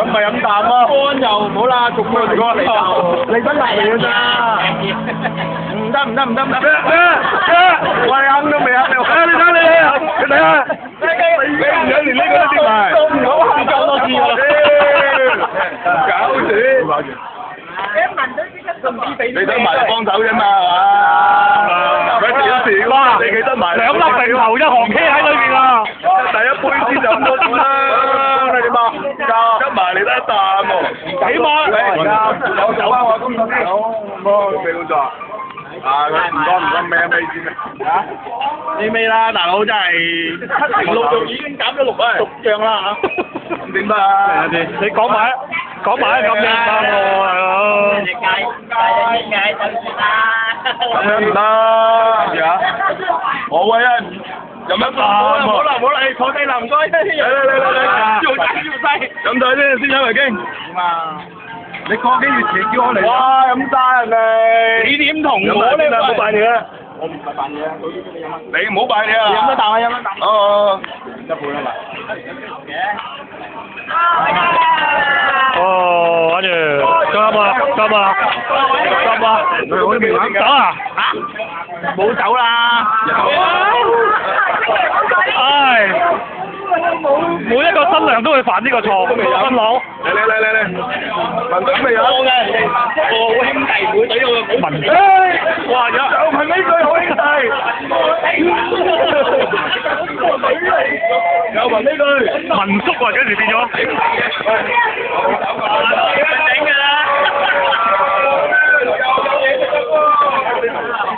唔係飲啖啊！乾又唔好啦，逐個嚟就你真嚟嘅咋？唔得唔得唔得唔得！我哋啱都未啱，你睇你睇下，你唔想連呢個都跌埋，唔好喊咁多次喎！搞事！你得埋幫手啫嘛，係嘛？咪少少，你記得埋兩粒定頭一行車喺裏邊啊！第一杯先就咁多錢啦，你點啊？得埋你得一啖喎，起碼有酒啊！我工作先，好，咩工作啊？啊，唔該咩先啊？呢味啦，大佬真係7成6肉已經減咗6醬啦嚇，咁點啊？你講埋咁樣啱喎，係咯。咁樣唔得，啊！我喂啊，飲一啖啊！唔好啦，你坐低啦，唔該。嚟，要細。飲水先飲為經。點啊？你個幾月前叫我嚟？哇！飲晒人哋。你點同我咧？唔好扮嘢啊！我唔係扮嘢啊！你唔好扮嘢啊！飲一啖啊！飲一啖。哦。一半啊嘛。哦，跟住啱啊！我都未玩走啊！冇走啦！唉，每一個新娘都會犯呢個錯，新郎。嚟，文隊未有嘅，我好兄弟會隊我文隊。哇！就係呢句好兄弟。有文呢句。民宿啊，跟住變咗。